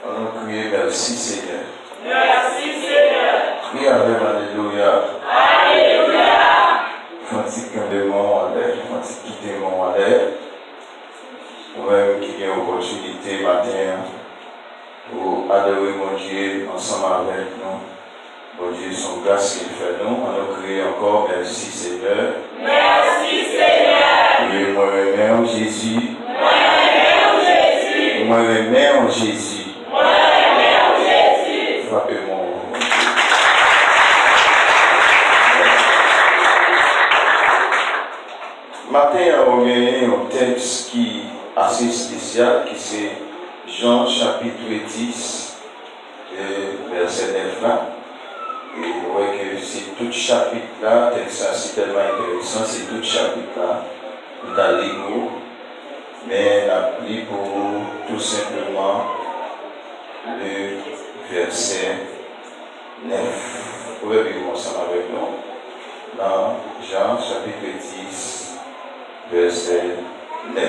On crie merci Seigneur. Merci Seigneur. Crie avec Alléluia. Alléluia. Fatiguement à l'air, fatiguement à l'air. Nous-mêmes qui avons l'opportunité matin pour adorer mon Dieu ensemble avec nous. Bon Dieu, son grâce qu'il fait nous. On nous crie encore merci Seigneur. Merci Seigneur. Et moi remets en Jésus. Moi remets en Jésus. Moi remets en Jésus. Moi remets en Jésus. Frappez-moi. Matin, on a un texte qui est assez spécial, qui c'est Jean chapitre 10, verset 9 là. Et vous voyez que c'est tout chapitre là, texte c'est tellement intéressant, c'est tout chapitre là, dans les mots. Mais on a pris pour tout simplement le verset 9. Vous pouvez vivre ensemble avec nous dans Jean chapitre 10, verset 9.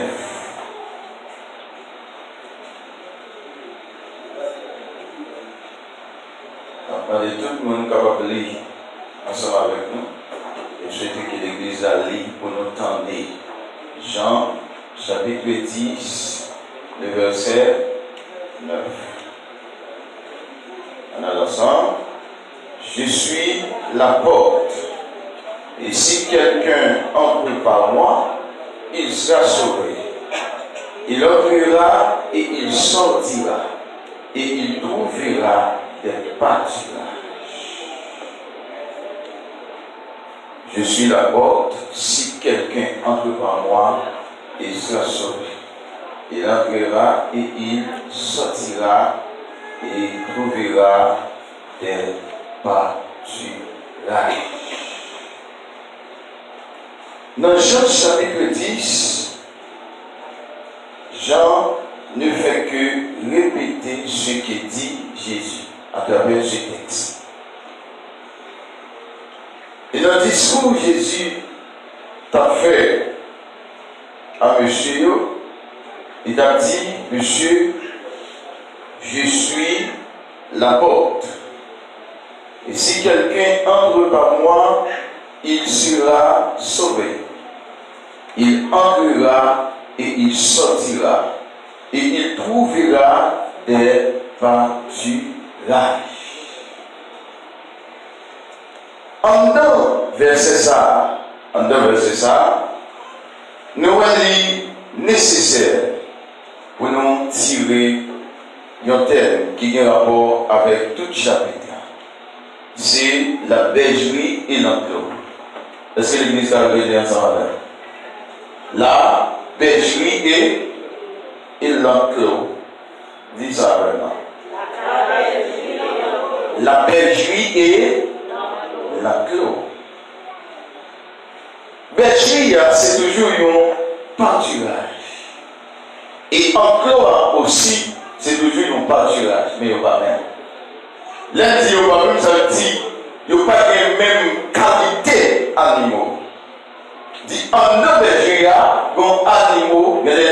Après, tout le monde est capable de lire ensemble avec nous. Et je souhaite que l'Église a lu pour nous tendre. Jean chapitre 10, le verset 9. On a l'ensemble. Je suis la porte. Et si quelqu'un entre par moi, il sera sauvé. Il entrera et il sortira. Et il trouvera des pâturages. Je suis la porte. Si quelqu'un entre par moi, il sera sauvé. Il entrera et il sortira et trouvera des pâturages. Dans Jean chapitre 10, Jean ne fait que répéter ce que dit Jésus à travers ce texte. Et dans le discours, Jésus t'a fait à monsieur, il t'a dit, monsieur, je suis la porte. Et si quelqu'un entre par moi, il sera sauvé. Il entrera et il sortira. Et il trouvera des pâturages. En deux versets ça, nous avons nécessaire pour nous tirer un thème qui a un rapport avec tout chapitre. C'est la bergerie et l'enclos. Est-ce que l'Église a regardé ensemble avec? La bergerie et l'enclos. Dis ça vraiment. La bergerie et l'enclos. Bergerie, c'est toujours un pâturage. Et enclos aussi, c'est toujours un pâturage. Mais il n'y a pas même. L'un dit, il n'y a pas même, ça veut dire, il n'y a pas les mêmes qualités animaux. Dit, en deux bergeries, il y a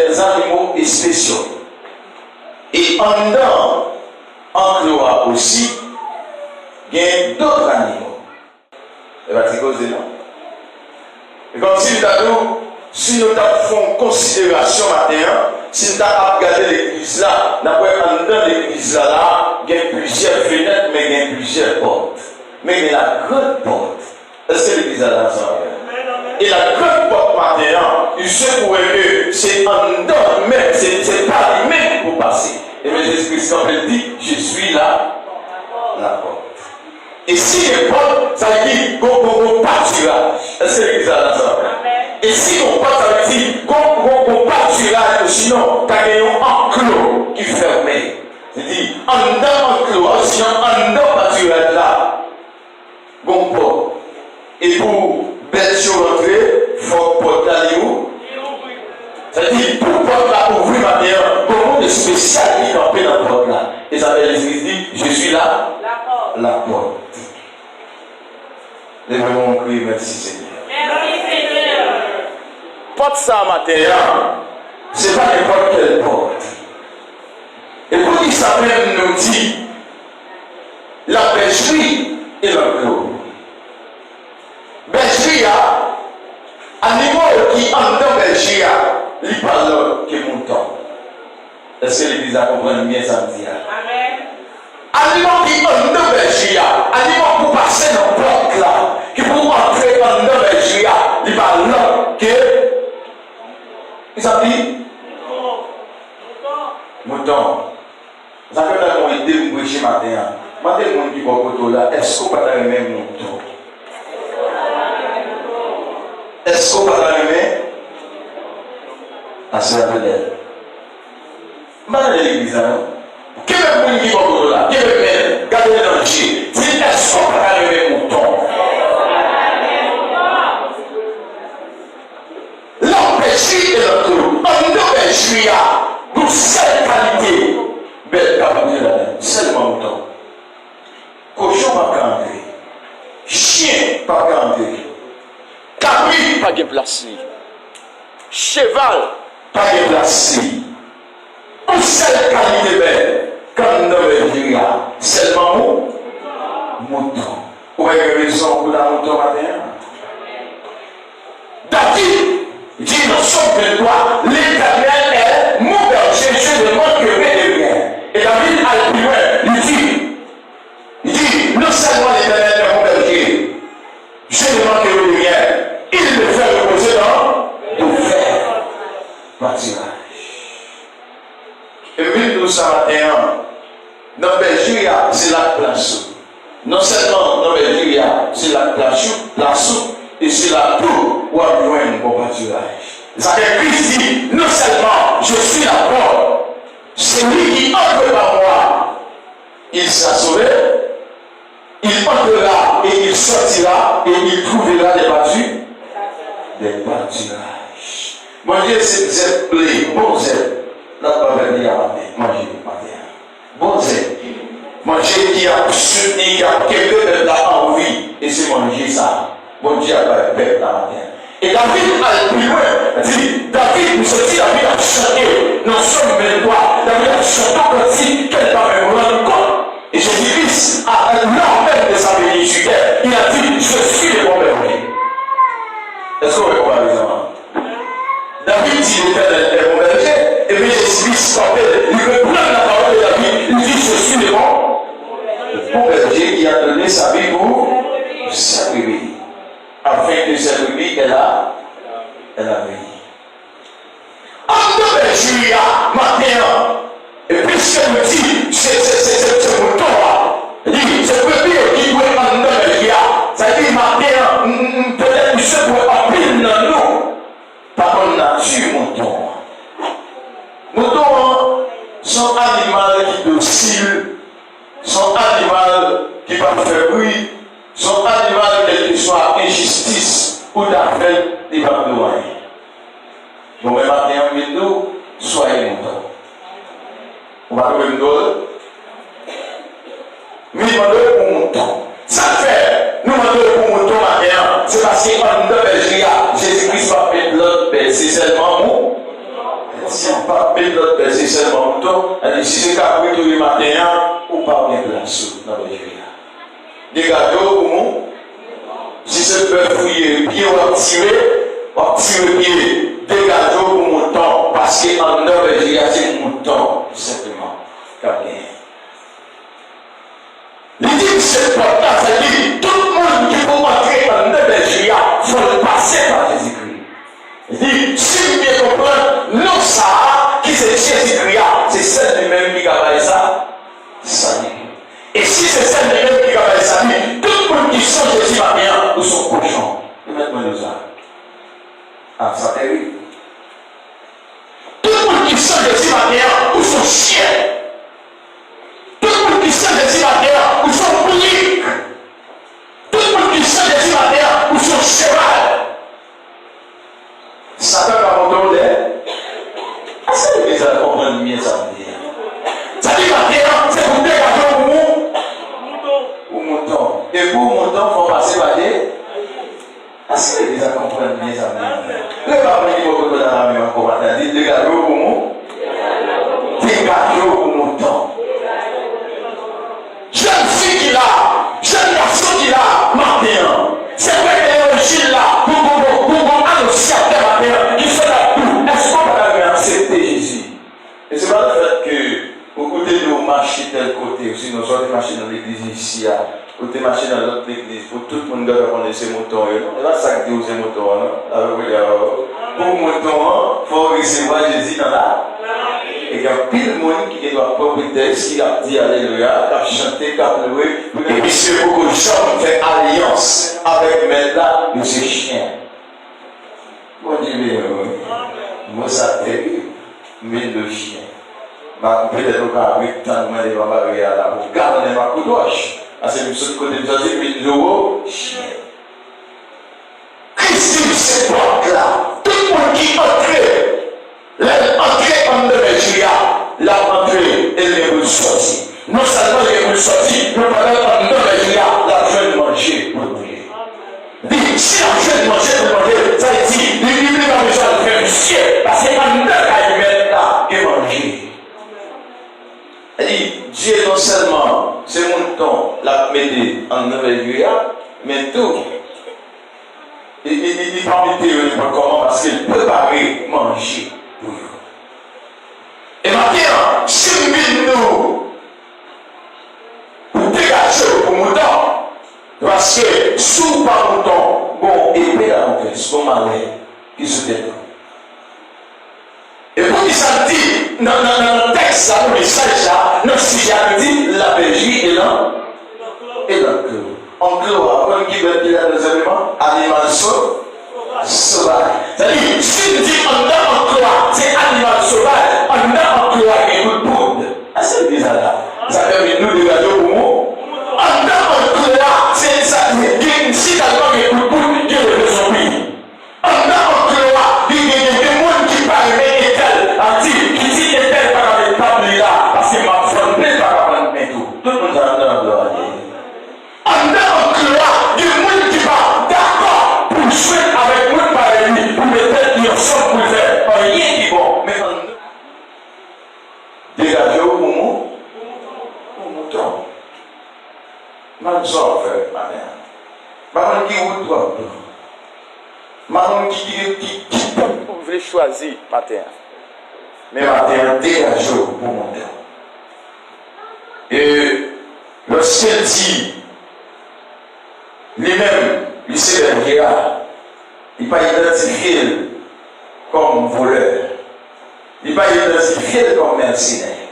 des animaux spéciaux. Et en deux enclos aussi, il y a d'autres animaux. Et bien, c'est cause de non. Et comme si nous faisons considération maintenant, si nous avons regardé l'église là, nous avons dans l'église là, il y a plusieurs fenêtres, mais il y a plusieurs portes. Mais il y a la grande porte. Est-ce que l'église là ensemble? Et la grande porte maintenant, il se pourrait que c'est en dedans même, c'est pas lui-même pour passer. Et bien Jésus-Christ, quand il dit, je suis là, la porte. Et si les portes, ça veut dire qu'on pâturage. Est-ce que l'église là ensemble? Et si on passe avec lui, qu'on pâturage, sinon, t'as un enclos qui fermé. C'est-à-dire, en dedans enclos, sinon, en dedans pâturage là, bon porte. Et pour bête sur rentrer, il faut porte là où? C'est-à-dire, pour porte là, ouvrir maintenant, beaucoup de spécial qui campent dans la porte là. Et ça veut dire, je suis là, la porte. Lève-moi mon cri, merci Seigneur. Merci Seigneur. Porte ça matin, c'est pas n'importe quelle porte. Et pour dire ça, Isabelle nous dit la bergerie et l'enclos. Bergerie, animal qui en dans bergerie, il parle que mouton. Est-ce que l'Église a compris bien ça me dit? Amen. Animal qui en dans bergerie, animal pour passer dans la porte là, qui pour entrer en dans bergerie, il parle que. Il s'appelle mouton. Ça fait que moi idée me prêcher matin. Matin mon qui va côté là, est-ce qu'on pas aimer mouton? Est-ce qu'on pas aimer? Ah c'est la belle. Madame l'église là. Quel est mon qui va côté là? Quel est gardez dans le chien. Dis est-ce qu'on pas aimer mouton? L'empêcher et l'autre. En empêcher pour cette qualité. Belle capacité là-dedans. Seulement mouton. Cochon pas canter. Chien pas canter. Cabri pas de placé. Cheval pas de placé. Pour cette qualité belle. Comme dans le Nigeria. Seulement mouton. Vous avez raison pour la mouton matin. David dit dans son territoire, l'Éternel est mon berger, je ne manquerai de rien. Et David a plus loin, il dit, non seulement l'Éternel est mon berger, je ne manquerai de rien, il me fait reposer dans le fer pâturage. Et puis nous sommes dans le berger, c'est la place. Non seulement dans le berger, c'est la place. Et c'est la tour où on loin mon pâturage. C'est-à-dire Christ dit, non seulement je suis la porte, celui qui entre par moi, il sera sauvé, il entrera et il sortira et il trouvera des pâturages. Mon Dieu, c'est les bons ailes. Là, on va venir à matin, manger matin. Bons ailes. Manger qui a soutenu, qui a quelqu'un de envie, et c'est manger ça. Bon Dieu a pas bête dans la matin. Et David a plus loin dit, David nous dit, David a chanté, non sommes mes doigts, David a chanté comme si qu'elle va me rendre compte. Et Jésus-Christ, à l'heure même de sa venue sur terre, il a dit, je suis le bon berger. Est-ce qu'on répond à l'examen? David dit, l'Éternel est mon berger, et puis Jésus-Christ, il reprend la parole de David, il dit, je suis le bon berger qui a donné sa vie pour sa vie. Afin que cette vie est là, elle a vécu. En deux bergeries, matin, et puis ce me dit, c'est mon tour. Il dit, c'est le dire qui doit être en deux bergeries. Ça dit, matin, peut-être que ce pourrait appeler dans nous, par contre, nature, mon tour. Mon tour, sont animaux qui docile, sont animaux qui ne peuvent pas faire bruit. Son animal, quelle que soit injustice ou d'affaires, il va me loin. Bon, mais maintenant, nous, soyez moutons. On va trouver une dole. Mais il m'a donné pour mouton. Ça fait, nous m'a donné pour mouton maintenant. C'est parce qu'en deux bergeries, Jésus-Christ va mettre l'autre berger seulement mou. Si on ne va pas mettre l'autre berger seulement mouton, si c'est qu'à tous les matins, on ne va pas mettre la soupe dans la bergerie. Des gâteaux pour moi. Si ce peut fouiller, pied ou tirer pied. Des gâteaux pour mon temps. Parce qu'en dehors de Jésus, c'est mon temps. Simplement. Il dit que c'est important. Ça dit tout le monde qui peut entrer en dehors de Jésus, il faut le passer par Jésus-Christ. Il dit, si vous bien comprendre, non, ça, qui c'est Jésus-Christ, c'est celle lui-même qui a ça. Salut. Et si c'est celle de Dieu qui va sa vie, tout le monde qui sont Jésus va bien, ou son cochon. Et maintenant, nous ça. Ah, ça terrible. Tout le monde qui sont Jésus va bien, ou son chien. Tout le monde qui sont Jésus va bien, ou son boulique. Tout le monde qui sont Jésus va bien, ou son cheval. Satan va contrôler. Ah, ça, les gens comprennent bien ça. Ça dit maintenant, c'est pour des gâteaux pour nous. Et pour mon temps, il faut passer par des. Est-ce que les gens comprennent bien ça? Le papa dit beaucoup dans la main, on va dire, les gars, pour moi. Et c'est pas le fait que beaucoup de nous marchent tel côté, ou sinon soit marcher dans l'église ici, ou de marcher dans l'autre église, pour tout le monde doit connaître ces moutons. Et là, ça dit aux moutons, non? Pour moutons, il faut recevoir Jésus dans la. Et il y a pile de monde qui doit prendre le texte, qui a dit Alléluia, qui a chanté, qui a loué. Et puis, c'est beaucoup de gens qui font alliance avec maintenant, nous c'est chien. Bon Dieu, moi ça terrible, mais le chien. Peut-être qu'on a 8 ans, mais il va pas là pour garder ma coudoche. C'est le seul côté de Jésus, mais le chien. Christ, cette porte-là, tout le monde qui entre, l'entrée en Nigeria, la entrée, elle est pour sortir. Non seulement elle est pour sortir, mais pendant en Nigeria, la fin de manger pour brûler. Si la fin de manger pour manger, ça veut dire, il n'y a pas besoin de faire du ciel, parce que en Nigeria, là, et manger. Elle dit, Dieu non seulement, c'est mon temps, la médée en Nigeria, mais tout. Il permet pas comment, parce qu'il peut pas manger pour vous. Et maintenant, si nous pour dégager pour mon temps, parce que sous par mon temps, bon, épée à mon cœur, c'est comme un qui se détend. Et pour qu'il s'en dit, dans le texte, dans le message, dans le sujet, dit la Belgique et l'enclos. Enclos, après qui veut dire les éléments, animal sauvage. C'est-à-dire, si tu dis enclos, c'est animal sauvage, enclos et coup de poudre. C'est bizarre là. Ça permet nous de dégager au mot. Enclos, c'est ça. Si tu as un coup de poudre, Dieu veut son pays. Enclos, il y a des gens qui parlent étal, qui dit étal par la table là, parce que ma femme n'est pas capable de tout. Tout le monde a un enclos. En enclos, du monde qui va d'accord pour jouer avec moi par ennemi, pour mettre une somme pour faire rien qui bon. Mais dégagez au mouton. Maman s'en fait, ma mère. Maman qui vous doit. Maman qui pouvait choisir matin. Mais matin, dégagez au mouton. Et lorsqu'elle dit, lui-même, il sait le regard, il n'est pas identifié comme voleur, il n'est pas identifié comme mercenaire,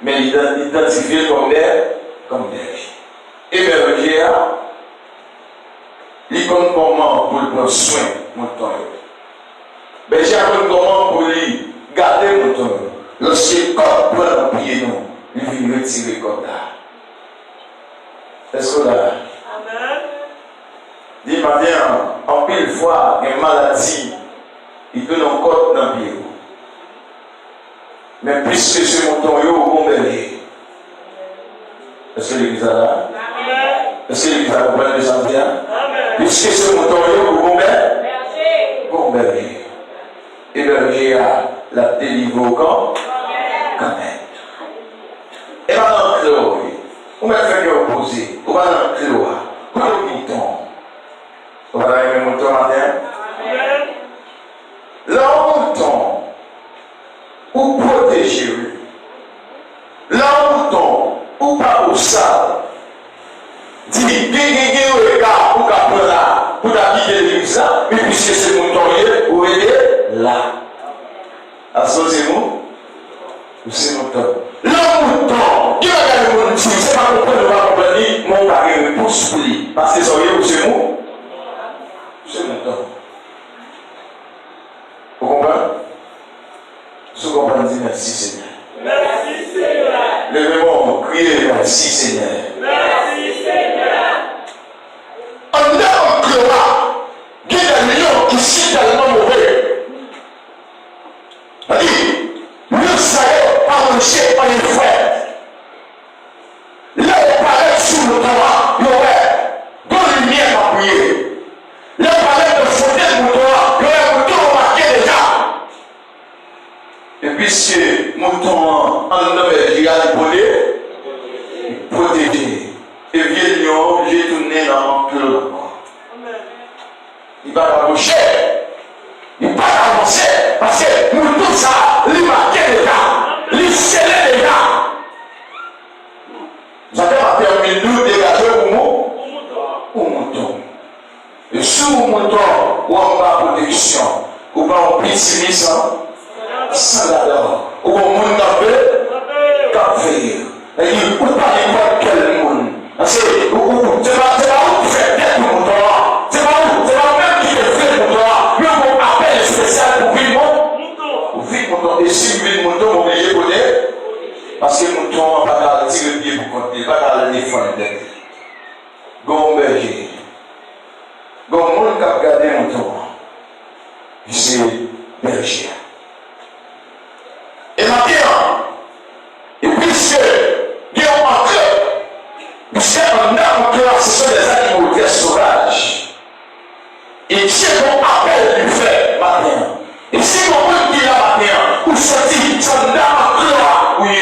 mais il est identifié comme berger. Et berger, il compte comment pour prendre soin de mouton. Berger compte comment pour lui garder le mouton. Lorsqu'il compte pour le pied, il vient retirer comme là. Est-ce que là? Amen. Dis maintenant, en pile fois, une maladie, il donne encore dans le pied. Mais puisque ce mouton est au bon berger, est-ce que l'église est là? Est-ce que l'église a compris le chantier? Puisque ce mouton est au bon berger, bon berger. Et le berger a la délivré au camp, quand même. Et maintenant, Chloé, on va faire opposer, on va dans Chloé, on va dans le mouton. On va dans le mouton matin. Longtemps, ou protéger, longtemps, ou pas au sable. Dit, ou ka prendre là, pour quitter l'église là, mais puisque c'est mouton, vous voyez, là. Associez-vous, ou c'est mouton. Le mouton, qui va gagner mon outil, c'est pas comprendre, ne pas comprendre, mon pari me pousse pour lui. Parce que c'est mou. C'est mouton. Vous comprenez? Si vous comprenez, dites merci Seigneur. Merci Seigneur. Levez-moi, criez merci Seigneur. Merci Seigneur. En dehors de là, il y a des millions qui sont tellement mauvais. C'est-à-dire, le salaire par un chef, par un frère. Là, on parlait sous le Torah, il y aurait deux lumières à prier. Là, on parlait de fontaine pour Torah, il y aurait tout remarqué déjà. Et puisque mouton en nomme il a protégé. Et vieillon, j'ai tourné dans mon clos. Il va approcher. Il va avancer. Parce que mouton ça, il marqué déjà. Et il ne peut pas n'importe quel monde. Parce que c'est pas où tu fais peut-être mon droit. C'est pas même qui te fait mon droit. Mais on appelle spécial pour vivre mon mouton. Et si vous vivez mon mouton, vous oubliez connaître. Parce que le mouton n'a pas qu'à tirer le pied pour compter, pas qu'à le défendre. Gon berger. Gon monde qui a regardé mon mouton. C'est berger. Et maintenant, et puisque Dieu en cœur, puisque un homme en cœur, ce sont des animaux très sauvages. Et Dieu qu'on appelle lui fait matin. Et si on peut dire matin, ou sortir, son homme en cœur, oui,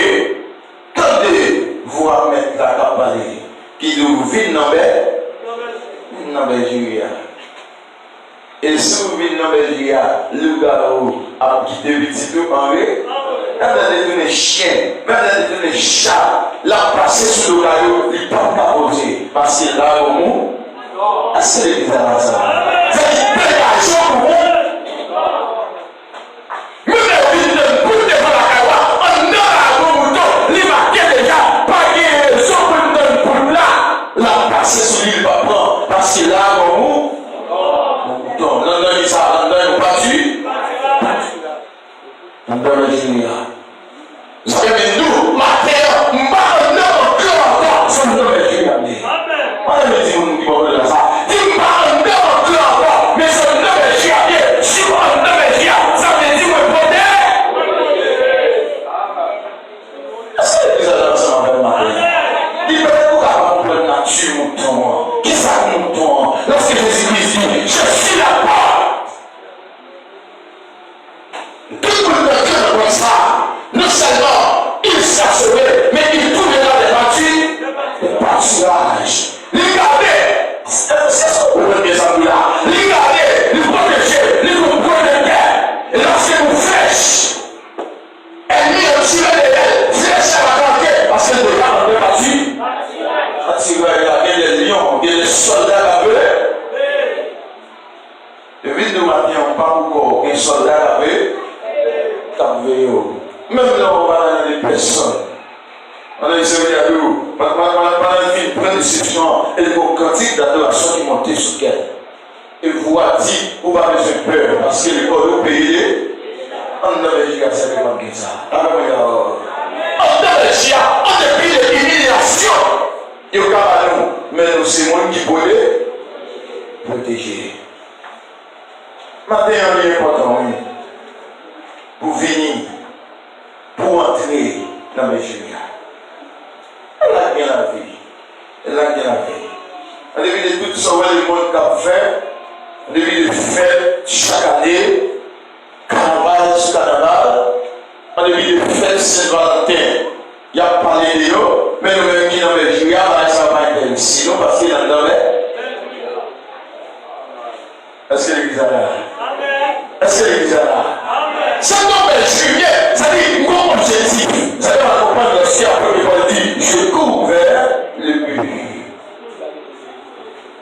tendez-vous à mettre la campagne qui nous vit dans le juillet. Et si vous vivez dans le juillet, le garou a quitté le petit peu en vrai. Même dans les chiens, même dans les chats, la passer sur le caillou, il ne peut pas poser. Parce qu'il a au monde. Est-ce que l'église a ça? C'est une préparation pour vous. Même les villes de bout devant la caille, on a un mouton, il marquait déjà, pas qu'il y ait pour là. La passer sur lui, il ne va pas prendre. Parce qu'il a au monde. Mon mouton, il ça, il pas tu. Dans le Julia. Vous savez, nous, ma terre, nous encore, ça nous donne le Julia. On me dit, nous qui m'en veulent ça. Dis, encore, mais ça nous donne le Julia. Si on nous donne le Julia, ça veut dire, vous répondez. Est-ce que les gens sont en train de m'appeler? Dis, peut-être vous avez compris la nature, mouton. Qui ça, mouton? Lorsque Jésus-Christ dit, je suis la porte. Tout le monde comme ça, non seulement il s'est sauvé, mais il trouvera des pâturages. Regardez, c'est ce qu'on peut dire ça là. Regardez, les protéger, les comprendre de terre. Et lorsque vous flèches, elle met au tiré de elle, flèche à la canquette, parce qu'elle déjà dans le pâture. Il y a des lions, il y a des soldats là-bas. Le vide de matin, on parle encore, un soldat là-bas. Même là, on va dans les personnes. On a essayé de dire, pendant une pleine déception, et le cantique d'adoration qui montait sur elle. Et vous a dit, vous va besoin de peur, parce que les corps payés, on avait dit que ça ne pas ça. On avait dit, on depuis les humiliations, il y a nous, mais nous, c'est moi qui voulait protéger. Maintenant, il est important, oui. Pour venir, pour entrer dans mes juillet. Elle a bien la vie. Elle a bien la vie. On a vu de tout ce que le monde a fait. On a vu de fêtes chaque année. Carnaval sur carnaval. On a vu de fêtes Saint-Valentin. Il y a parlé de eux. Mais nous-mêmes qui dans les juillet, ça va être ici. Sinon, parce qu'il y a dans les. Est-ce que l'église a là? Est-ce que l'église a là? C'est comme le juillet, ça dit mon objectif. Vous allez comprendre le ciel après il dit je cours vers le but.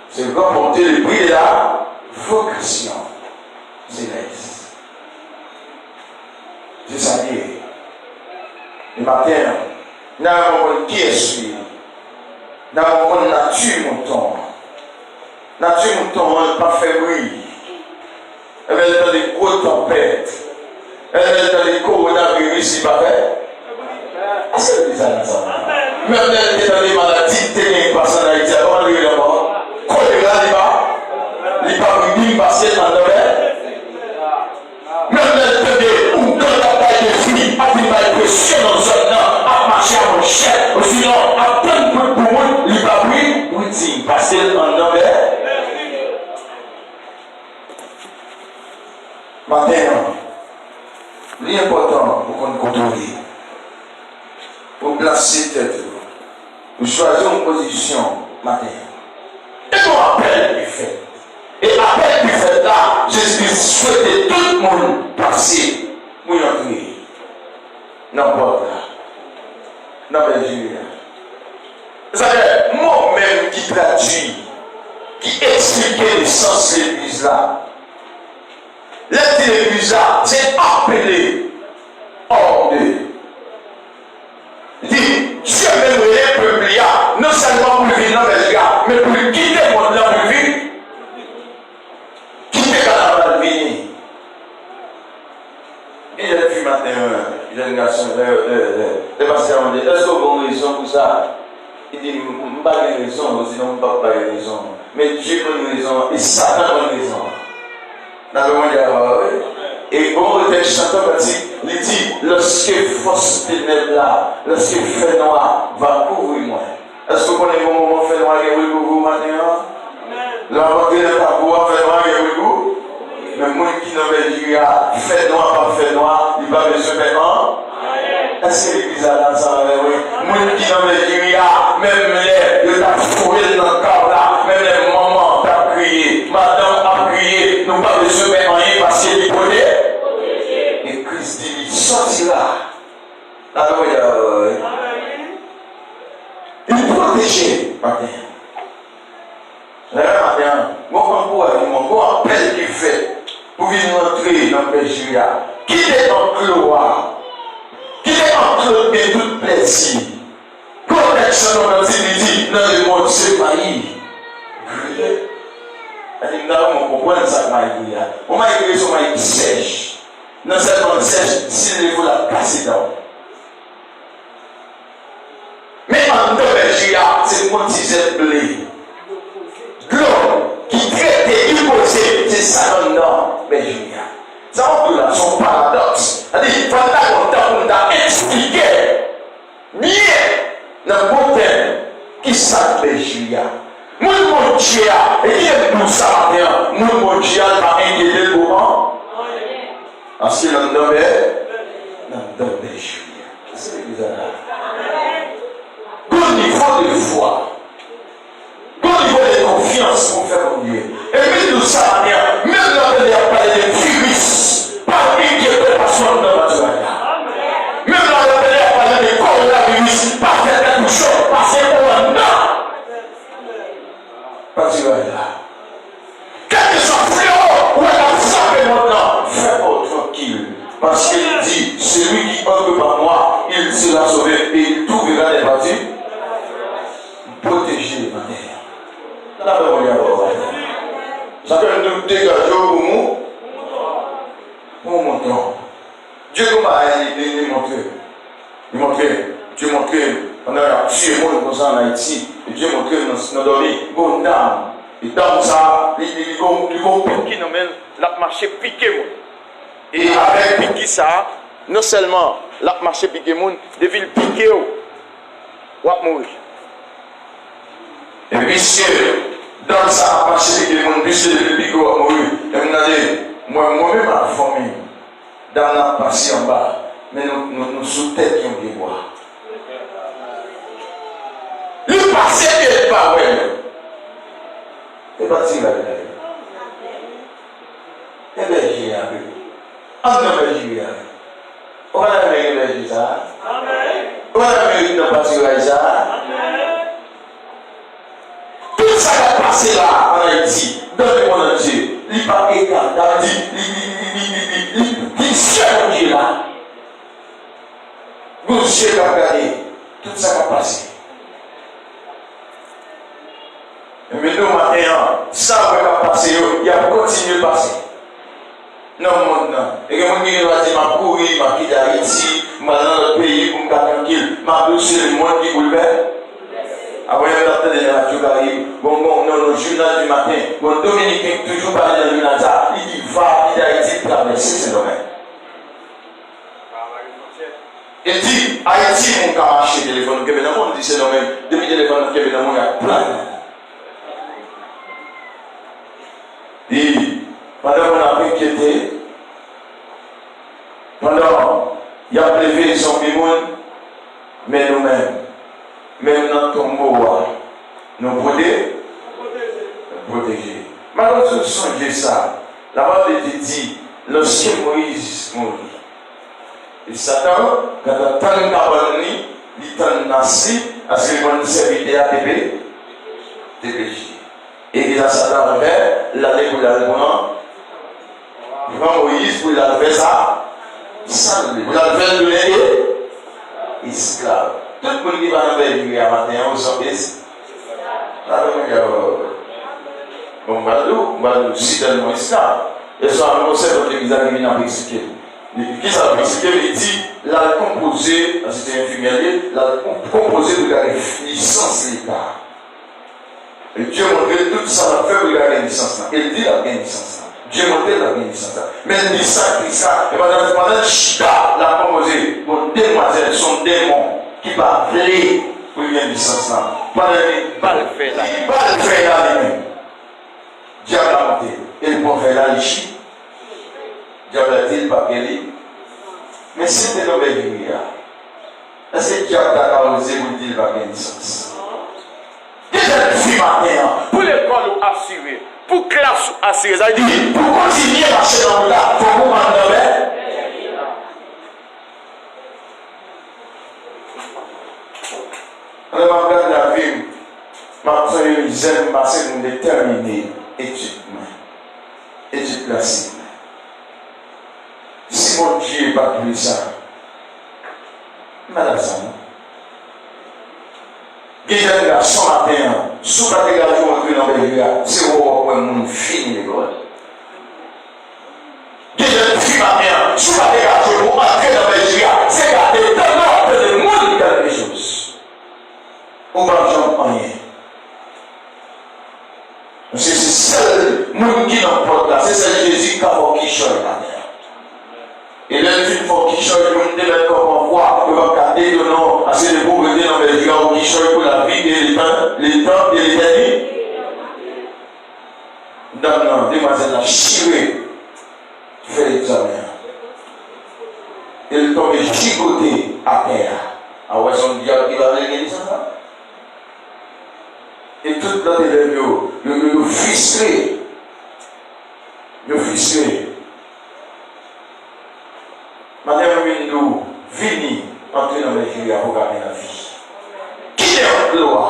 C'est remporter le prix de la vocation céleste. C'est ça qui est. Le matin, nous avons qui est celui. Nous avons nature mouton. Nature mouton, on n'a pas fait bruit. Elle est dans des grosses tempêtes. Elle est dans les coronavirus, il va faire. Est-ce que vous avez ça? Même elle est dans les maladies, telles personnes à Haïti, comment lui d'abord? Choléra, il va venir passer dans le domaine. Même elle est dans des quand la taille de fruits, à venir à pression dans le zone, à marcher à mon chef, ou sinon, à plein de poumons, il va venir passer dans le domaine. Maintenant, l'important pour qu'on contrôle, pour placer tête, pour choisir une position matin. Et qu'on appelle du fait. Et appel du fait là, Jésus souhaitait tout le monde passer pour y entrer. N'importe là. Dans les Julia. Vous savez, moi-même qui traduis, qui expliquait le sens de l'église là. L'église là, c'est appelé hors de. Il dit, Dieu Le pasteur m'a dit, est-ce que vous avez raison pour ça? Il dit, je n'ai pas de raison, sinon je n'ai pas de raison. Mais Dieu a une raison et Satan a une raison. Dans le monde, et bon, le chanteur il dit, lorsque force ténèbres là, lorsque fait noir va couvrir moi. Est-ce que vous connaissez le moment fait noir qui vous couvrir maintenant? L'entrée de ta voix fait noir qui vous couvrir? Mais moi qui n'en veux dire, fait noir, pas fait noir, il va besoin de faire. Est-ce que l'église a dans ça? Moi qui n'en veux dire, même les ta fourré dans le corps là, même les mamans t'as crié, madame a crié, nous pas besoin de faire rien parce qu'il est protégé. Et Christ dit, il sortira. Il est protégé. Matin, mon appel qu'il fait pour venir entrer dans le péché. Qui est en cloire? Qui est en cloire de tout plaisir? Protection dans l'intimité, dans le monde, c'est pas y. On comprend ça, on m'a écrit sur ma sèche. Dans cette monde sèche, s'il faut la casser dans. Mais en deux péchés, c'est mon petit blé. L'homme qui traite et qui possède, c'est ça dans péché. Ça, on peut son paradoxe. C'est-à-dire, pendant qu'on t'a expliqué, bien, dans le bon thème, qui ça péché. Mon Dieu, et qui est pour ça maintenant? Mon Dieu va inquiéter le moment. Parce que l'homme dans péché. C'est bizarre. Bon niveau de foi, bon niveau de confiance pour faire comme Dieu. Et puis tout ça, même quand on a parlé de virus, pas d'inquiétude personne dans la joie. Même quand on a parlé de coronavirus, pas quelque chose, parce qu'on a pas de joie là. Quelque chose, frérot, on a ça maintenant, fais-moi tranquille. Parce qu'il dit, celui qui œuvre par moi, il sera sauvé et il trouvera des bâtiments. Protéger ma terre. Chacun nous dégage pour nous. Pour mon temps. Dieu nous a montré. Dieu montré. On a tué le monde comme ça en Haïti. Et Dieu montré dans nos vies. Bon dame. Et dans ça, ils vont piquer nous mêmes. La marché piqué. Et avec piqué ça, non seulement la marché piqué moun, des villes piquées. On va mourir. Et monsieur, dans ça, marché piqué moun, monsieur de piqué on va mourir. Et vous avez moi-même ma famille, dans la partie en bas, mais nous sous tête qui ont des bois. Le passé n'est pas vrai. C'est pas si vrai. Et bien, j'ai un peu. On va l'Amérique de ça. On va l'Amérique de passer ça. Tout ça qui a passé là en Haïti, dans le monde entier, il n'est pas égal. Il seul Dieu là. Vous qui a regardé tout ça qui a passé. Mais nous, maintenant, ça va passer, il a continué de passer. Non, non. Et que mon gars va dire, ma courir, ma quitte Haïti, ma dans notre pays pour me tranquille, ma douce le monde qui vous le fait. Après, on a entendu la radio qui arrive. Bon, le journal du matin, bon, Dominique toujours parlé dans le Nasa, il dit, va, quitte Haïti, traverser ce domaine. Il dit, Haïti, mon cas marché téléphone, au Québec, on dit ce domaine, depuis téléphone au Québec, il y a plein. Et pendant qu'on a inquiété, pendant il y a prélevé les zombies, mais nous-mêmes, même dans ton mot, nous protéger. Maintenant, je songe ça. La parole de dit, lorsque Moïse mourit, et Satan, quand on t'a une cabane, il t'a nassi, à ce qu'il va nous servir à TP. Et il a Satan revers, l'aller pour la prendre. Il prend Moïse pour la faire ça. Pour la faire de l'aider. Esclave. Tout le monde qui va dans le pays à matin, on s'en pisse. Bon, Badou, c'est tellement esclave. Et ça, on sait que les gens qui viennent expliquer. Qui ça va expliquer, il dit. l'a composé, c'était infirmier, l'a composé de la licence l'État. Et Dieu montrait tout ça, la fait de la licence là. Il dit la licence là. Dieu montrait la licence là. Mais il dit ça, et pendant le chita, l'a composé pour demoiselle, son démon, qui va appeler pour une licence là. Pendant il va le faire là. Il va le faire là lui-même. Diable a monté. Et le prophète là, il chie. Diable a dit, il va guérir. Mais c'était l'homme de là. Est-ce que Diable a osé vous dire qu'il va gagner licence? Pour l'école assurée, pour classe assurée, ça dit pour continuer à marcher dans le tas, il faut qu'on m'en on va regarder la vie, ma frère, j'aime passer une déterminée étude classique. Si mon Dieu n'est pas plus ça, malade ça, non? Il y a un garçon matin, sous la dégagement de l'envers, c'est où on finit l'école. Il y a une fille matin, sous la dégagement pour entrer dans l'envers, c'est garder tellement peu de monde qui a des choses. On va jamais rien. Parce que c'est seul monde qui n'emporte là, c'est seul Jésus qui a fait qui change la terre. Et là, il faut qu'il change le monde de la corps en foi, il va garder le nom, assez de pauvreté dans les gens qui changent pour la vie et les temps et l'éternité. Non, demoiselle a chiré, fait l'examen. Elle tombe chicoté à terre. Ah ouais, son diable qui va régler ça. Et toute l'autre élève, il frustré. Il frustré. Madame Window, vini, entrer dans les jeux pour gagner la vie. Qui est emploi?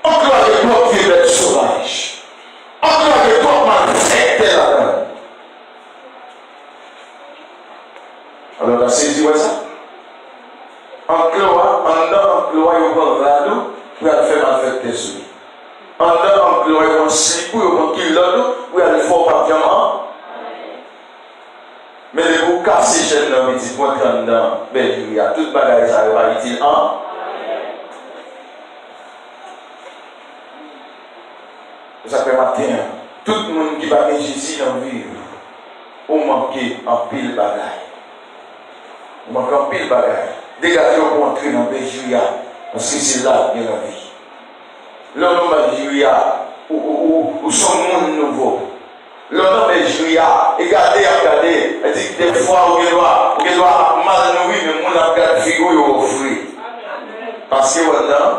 Emploi de toi qui est sauvage. Emploi de toi maltraité là-dedans. Alors, la saisie, ouais ça? Emploi, il va là-dedans, pour aller faire maltraiter celui. Emploi, il va slip, pour qu'il là-dedans, pour aller faire papiament. Mais les bouts cassés chez nous, ils vont être dans il y a toute bagaille, ça va être en. Ça fait matin, tout le monde qui va Jésus dans la vie, on manque en pile bagaille. On manque en pile bagaille. Dégagez pour entrer dans le Julia, parce que c'est là qu'il y a la vie. L'homme de Julia, où son monde nouveau. L'homme est Julia, et regardez, elle dit que des fois, on doit mal nourrir, mais on a gardé frigo et offrir. Parce que maintenant,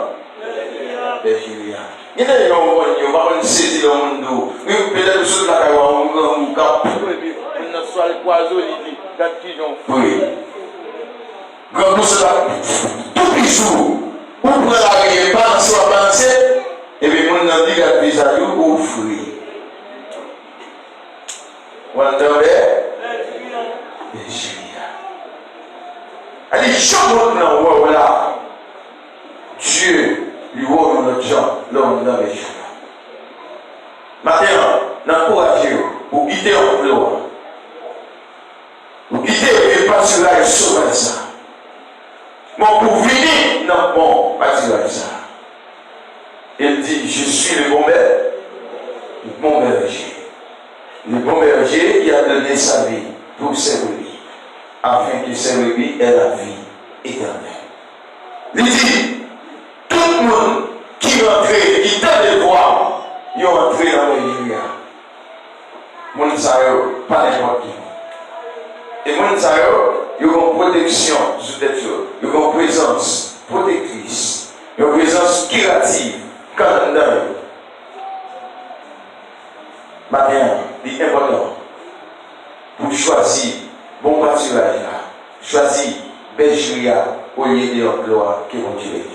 c'est Julia. Il y a des gens qui ont saisi le monde. Mais peut-être que ceux qui ont un cap. On a soit le poison, il dit, qui ont fait. Oui. Quand nous sommes tout bisou, on prend la règle, balance, on va balancer, et puis on a dit que les aïeux ou fruits. On entendait? Elle dit, chaque monde dans le là, Dieu lui voit dans notre gens, l'homme dans les gens. Maintenant, n'encouragez-vous pour quitter l'emploi. Pour quitter le pasteur et sauver ça. Mais pour venir, non, bon, pas dire ça. Il dit, je suis le bon berger. Le bon berger qui a donné sa vie pour ses brebis, afin que ses brebis aient la vie éternelle. Il dit, tout le monde qui rentrait, qui t'a les voix, ils ont entré dans le Julia. Mon sayo, pas n'importe qui. Et mon sayo, ils ont une protection sur tête, ils ont une présence protectrice, ils ont une présence curative, quand on a. Maintenant, il est important pour choisir bon pâturage, choisir belle Julia au lieu de l'emploi que vous direz.